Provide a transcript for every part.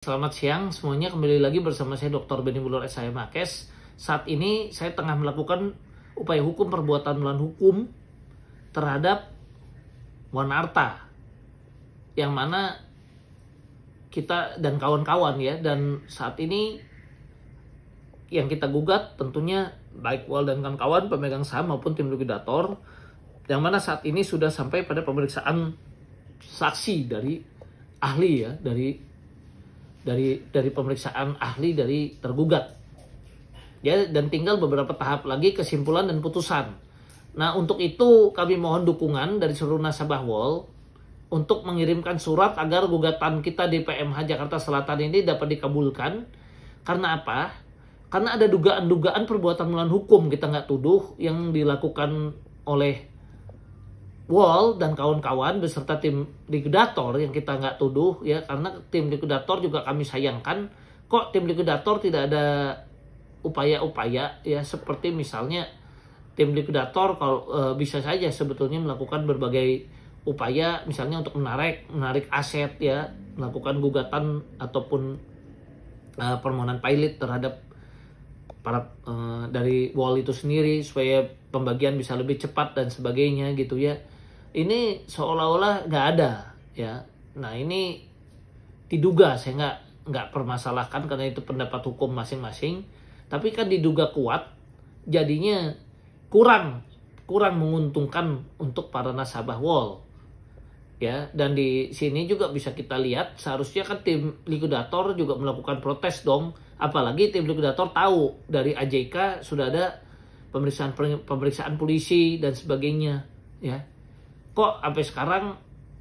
Selamat siang semuanya, kembali lagi bersama saya Dr. Benny Mulur SIA Makes. Saat ini saya tengah melakukan upaya hukum perbuatan melawan hukum terhadap Wan Arta, yang mana kita dan kawan-kawan ya, dan saat ini yang kita gugat tentunya baik Wal dan kawan-kawan pemegang saham maupun tim likuidator, yang mana saat ini sudah sampai pada pemeriksaan saksi dari ahli ya, dari pemeriksaan ahli dari tergugat ya, dan tinggal beberapa tahap lagi kesimpulan dan putusan. Nah, untuk itu kami mohon dukungan dari seluruh nasabah WAL untuk mengirimkan surat agar gugatan kita di PMH Jakarta Selatan ini dapat dikabulkan. Karena apa? Karena ada dugaan-dugaan perbuatan melawan hukum, kita nggak tuduh, yang dilakukan oleh WAL dan kawan-kawan beserta tim likuidator, yang kita nggak tuduh ya, karena tim likuidator juga kami sayangkan. Kok tim likuidator tidak ada upaya-upaya ya, seperti misalnya tim likuidator kalau bisa saja sebetulnya melakukan berbagai upaya, misalnya untuk menarik aset ya, melakukan gugatan ataupun permohonan pilot terhadap para dari WAL itu sendiri supaya pembagian bisa lebih cepat dan sebagainya gitu ya. Ini seolah-olah nggak ada ya. Nah, ini diduga, saya nggak permasalahkan karena itu pendapat hukum masing-masing, tapi kan diduga kuat, jadinya kurang menguntungkan untuk para nasabah WAL ya. Dan di sini juga bisa kita lihat, seharusnya kan tim likuidator juga melakukan protes dong, apalagi tim likuidator tahu dari AJK sudah ada pemeriksaan polisi dan sebagainya ya. Kok sampai sekarang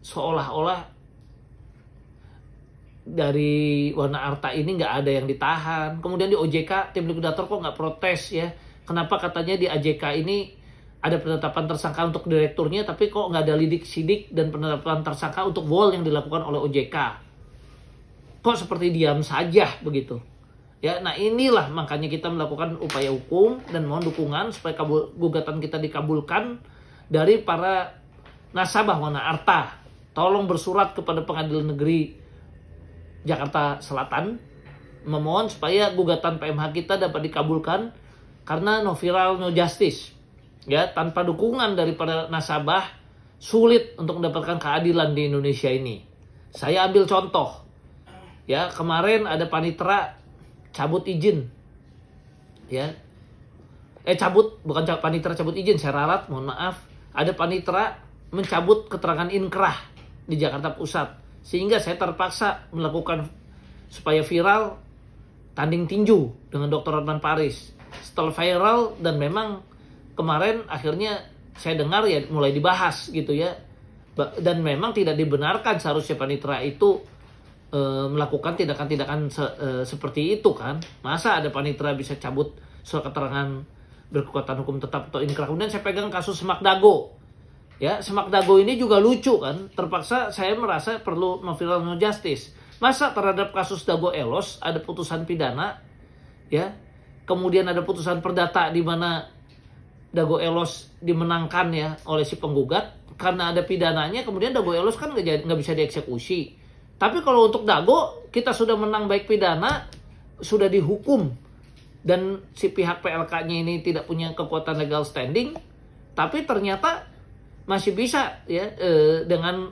seolah-olah dari Wan Arta ini nggak ada yang ditahan. Kemudian di OJK tim likuidator kok nggak protes ya? Kenapa katanya di AJK ini ada penetapan tersangka untuk direkturnya, tapi kok nggak ada lidik-sidik dan penetapan tersangka untuk WAL yang dilakukan oleh OJK? Kok seperti diam saja begitu? Ya, nah inilah makanya kita melakukan upaya hukum dan mohon dukungan supaya gugatan kita dikabulkan dari para nasabah Wan Arta. Tolong bersurat kepada Pengadilan Negeri Jakarta Selatan memohon supaya gugatan PMH kita dapat dikabulkan, karena no viral no justice ya. Tanpa dukungan daripada nasabah sulit untuk mendapatkan keadilan di Indonesia ini. Saya ambil contoh ya, kemarin ada panitera cabut izin ya, panitera cabut izin, saya ralat, mohon maaf. Ada panitera mencabut keterangan inkrah di Jakarta Pusat, sehingga saya terpaksa melakukan supaya viral tanding tinju dengan Dr. Hotman Paris. Setelah viral dan memang kemarin akhirnya saya dengar ya mulai dibahas gitu ya, dan memang tidak dibenarkan seharusnya panitera itu melakukan tindakan-tindakan seperti itu kan. Masa ada panitera bisa cabut surat keterangan berkekuatan hukum tetap atau inkrah. Kemudian saya pegang kasus Semak Dago ya. Semak Dago ini juga lucu kan, terpaksa saya merasa perlu no viral no justice. Masa terhadap kasus Dago Elos ada putusan pidana ya, kemudian ada putusan perdata di mana Dago Elos dimenangkan ya oleh si penggugat karena ada pidananya, kemudian Dago Elos kan nggak bisa dieksekusi. Tapi kalau untuk Dago kita sudah menang baik pidana, sudah dihukum, dan si pihak PLK-nya ini tidak punya kekuatan legal standing, tapi ternyata masih bisa ya, dengan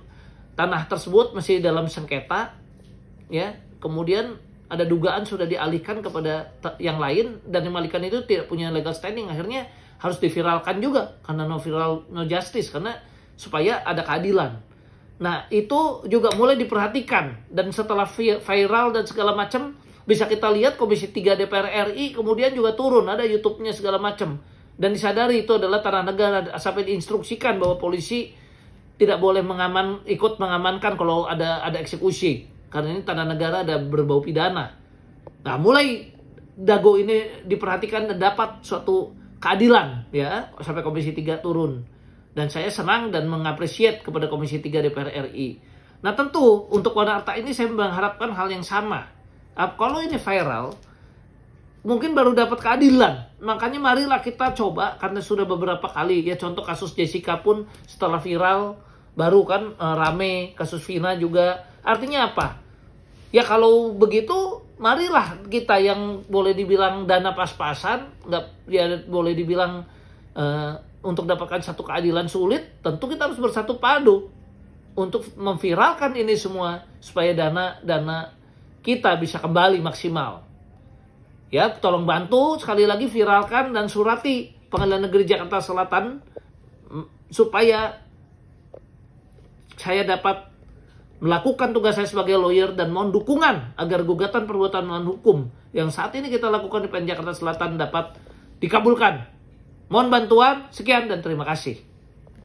tanah tersebut masih dalam sengketa ya. Kemudian ada dugaan sudah dialihkan kepada yang lain, dan yang dialihkan itu tidak punya legal standing, akhirnya harus diviralkan juga karena no viral no justice, karena supaya ada keadilan. Nah, itu juga mulai diperhatikan, dan setelah viral dan segala macam bisa kita lihat Komisi 3 DPR RI kemudian juga turun, ada YouTube-nya segala macam. Dan disadari itu adalah tanah negara, sampai diinstruksikan bahwa polisi tidak boleh ikut mengamankan kalau ada eksekusi, karena ini tanah negara, ada berbau pidana. Nah, mulai Dago ini diperhatikan dan dapat suatu keadilan ya, sampai Komisi 3 turun. Dan saya senang dan mengapresiasi kepada Komisi 3 DPR RI. Nah, tentu untuk Wan Arta ini saya mengharapkan hal yang sama. Kalau ini viral, mungkin baru dapat keadilan. Makanya marilah kita coba, karena sudah beberapa kali ya, contoh kasus Jessica pun setelah viral baru kan rame, kasus Vina juga. Artinya apa? Ya kalau begitu, marilah kita yang boleh dibilang dana pas-pasan, nggak ya boleh dibilang untuk dapatkan satu keadilan sulit, tentu kita harus bersatu padu untuk memviralkan ini semua supaya dana kita bisa kembali maksimal. Ya, tolong bantu sekali lagi viralkan dan surati Pengadilan Negeri Jakarta Selatan supaya saya dapat melakukan tugas saya sebagai lawyer dan mohon dukungan agar gugatan perbuatan melawan hukum yang saat ini kita lakukan di PN Jakarta Selatan dapat dikabulkan. Mohon bantuan, sekian dan terima kasih.